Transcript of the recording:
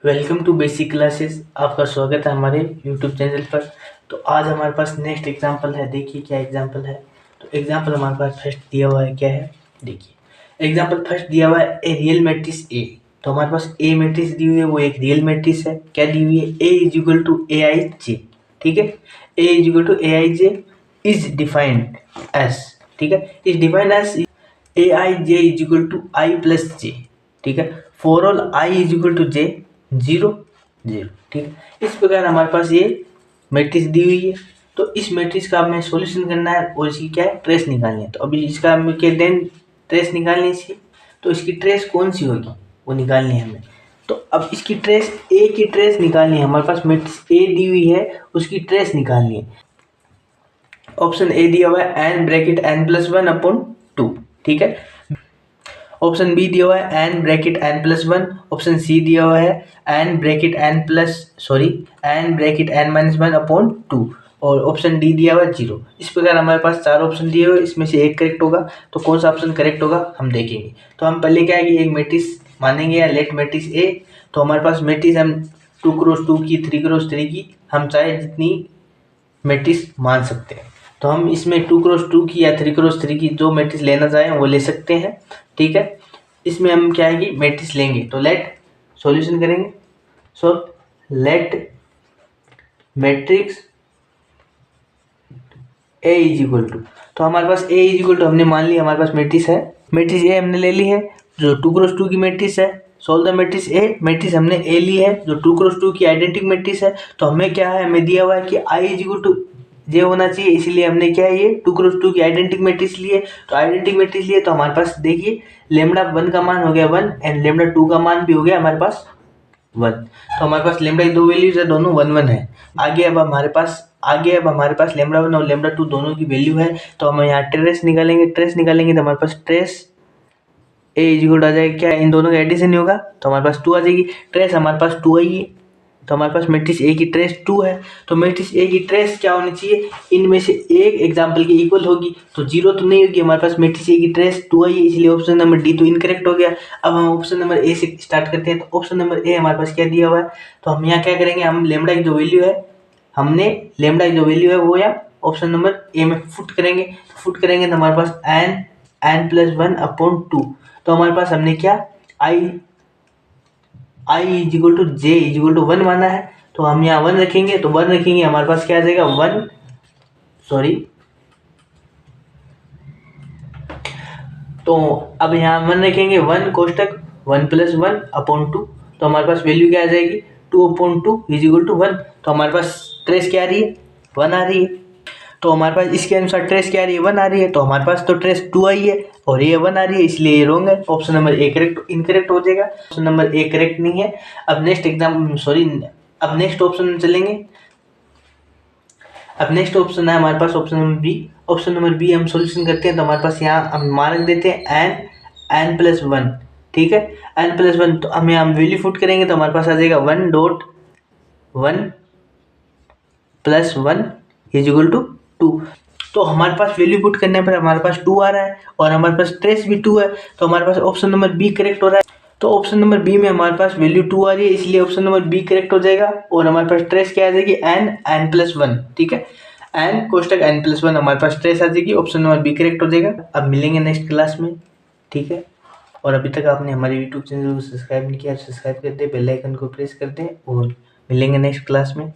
Welcome to basic classes. आपका स्वागत है हमारे यूट्यूब चैनल पर। तो आज हमारे पास नेक्स्ट एग्जाम्पल है। देखिए क्या एग्जाम्पल है। तो एग्जाम्पल हमारे पास फर्स्ट दिया हुआ है, क्या है देखिए। एग्जाम्पल फर्स्ट दिया हुआ है ए रियल मैट्रिक्स ए। तो हमारे पास ए मैट्रिक्स दी हुई है, वो एक रियल मैट्रिक्स है। क्या दी हुई है? A is equal to A I J. ठीक है, A is equal to A I J is defined as. ठीक है, is defined as A I J is equal to I plus J. ठीक है, for all I is equal to J 0 0। ठीक है, इस प्रकार हमारे पास ये मैट्रिक्स दी हुई है। तो इस मैट्रिक्स का हमें सॉल्यूशन करना है और इसकी क्या है, ट्रेस निकालनी है। तो अभी इसका हमें क्या देन ट्रेस निकालनी है इसकी। तो इसकी ट्रेस कौन सी होगी वो निकालनी है हमें। तो अब इसकी ट्रेस ए की ट्रेस निकालनी है। हमारे पास मैट्रिक्स ए दी हुई है, उसकी ट्रेस निकालनी है। ऑप्शन ए दिया हुआ है n bracket n plus one upon two. ठीक है, ऑप्शन बी दिया हुआ है n bracket n plus one. Option C दिया हुआ है n bracket n minus one upon two. और ऑप्शन डी दिया हुआ है 0। इस प्रकार हमारे पास 4 ऑप्शन दिए हुए, इसमें से एक करेक्ट होगा। तो कौन सा ऑप्शन करेक्ट होगा हम देखेंगे। तो हम पहले क्या है कि एक मैट्रिक्स मानेंगे या लेट मैट्रिक्स ए। तो हमारे पास मैट्रिक्स हम 2x2 की 3x3 की हम चाहे जितनी मैट्रिक्स मान सकते हैं। तो हम इसमें 2x2 की या 3x3 की जो मैट्रिक्स लेना चाहें वो ले सकते हैं। ठीक है, इसमें हम क्या है कि मैट्रिक्स लेंगे। तो लेट सॉल्यूशन करेंगे। So let matrix A is equal to, तो हमारे पास ए इज इक्वल टू हमने मान लिया, हमारे पास मैट्रिक्स है। मैट्रिक्स ए हमने ले ली है जो 2x2 की मैट्रिक्स है। Solve the matrix A. Matrix हमने ए ली है जो 2x2 की आइडेंटिटी मैट्रिक्स है। तो हमें क्या है, हमें दिया हुआ है कि आई इज इक्वल टू जे होना चाहिए, इसलिए हमने क्या है ये 2x2 की आइडेंटिटी मैट्रिक्स लिए। तो आइडेंटिटी मैट्रिक्स लिए तो हमारे पास देखिए लेमडा 1 का मान हो गया 1 एंड लेमडा 2 का मान भी हो गया हमारे पास 1। तो हमारे पास लेमडा की दो वैल्यूज है, दोनों 1 1 है। आगे अब हमारे पास लेमडा 1 और लेमडा 2 दोनों की वैल्यू है। तो हम यहाँ ट्रेस निकालेंगे तो हमारे पास ट्रेस ए इज इक्वल आ जाएगा, क्या इन दोनों का एडिशन ही होगा तो हमारे पास 2 आ जाएगी। ट्रेस हमारे पास 2 आई है, तो हमारे पास मैट्रिक्स ए की ट्रेस 2 है। तो मैट्रिक्स ए की ट्रेस क्या होनी चाहिए, इनमें से एक एग्जाम्पल के इक्वल होगी। तो 0 तो नहीं होगी, हमारे पास मैट्रिक्स ए की ट्रेस 2 आई है, इसलिए ऑप्शन नंबर डी तो इनकरेक्ट हो गया। अब हम ऑप्शन नंबर ए से स्टार्ट करते हैं। तो ऑप्शन नंबर ए हमारे पास क्या दिया हुआ है। तो हम यहाँ क्या करेंगे, हम लेमडा की जो वैल्यू है, वो या ऑप्शन नंबर ए में फुट करेंगे। तो हमारे पास N plus one upon two. तो हमारे पास हमने क्या I is equal to J is equal to 1 माना है। तो हम यहाँ 1 रखेंगे, तो 1 रखेंगे हमारे पास क्या आ जाएगा 1 सॉरी। तो अब यहाँ 1 रखेंगे, 1 कोष्टक 1 प्लस 1 अपॉन 2। तो हमारे पास वैल्यू क्या आ जाएगी 2 अपॉन 2 इज इक्वल टू 1। तो हमारे पास ट्रेस क्या आ रही है 1 आ रही है। तो हमारे पास इसके अनुसार ट्रेस क्या आ रही है 1 आ रही है। तो हमारे पास तो ट्रेस 2 आई है और ये 1 आ रही है, इसलिए ये रॉन्ग है। Option number A correct incorrect हो जाएगा। ऑप्शन नंबर ए करेक्ट नहीं है। अब नेक्स्ट ऑप्शन चलेंगे। अब नेक्स्ट ऑप्शन है हमारे पास option number B. Option number B हम सॉल्यूशन करते हैं। तो हमारे पास यहाँ हम मान देते हैं एन प्लस वन। ठीक है, एन प्लस वन। तो हम यहाँ वैल्यू फुट करेंगे तो हमारे पास आ जाएगा 1.1 प्लस 1 इज इक्वल टू 2। तो हमारे पास वैल्यू पुट करने पर हमारे पास 2 आ रहा है और हमारे पास ट्रेस भी 2 है। तो हमारे पास ऑप्शन नंबर बी करेक्ट हो रहा है। तो ऑप्शन नंबर बी में हमारे पास वैल्यू 2 आ रही है, इसलिए ऑप्शन नंबर बी करेक्ट हो जाएगा। और हमारे पास ट्रेस क्या आ जाएगी एन प्लस वन। ठीक है, एन कोष्टक एन प्लस वन हमारे पास ट्रेस आ जाएगी। ऑप्शन नंबर बी करेक्ट हो जाएगा। अब मिलेंगे नेक्स्ट क्लास में। ठीक है, और अभी तक आपने हमारे यूट्यूब चैनल को सब्सक्राइब नहीं किया, सब्सक्राइब कर दे, बेल आइकन को प्रेस कर दें और मिलेंगे नेक्स्ट क्लास में।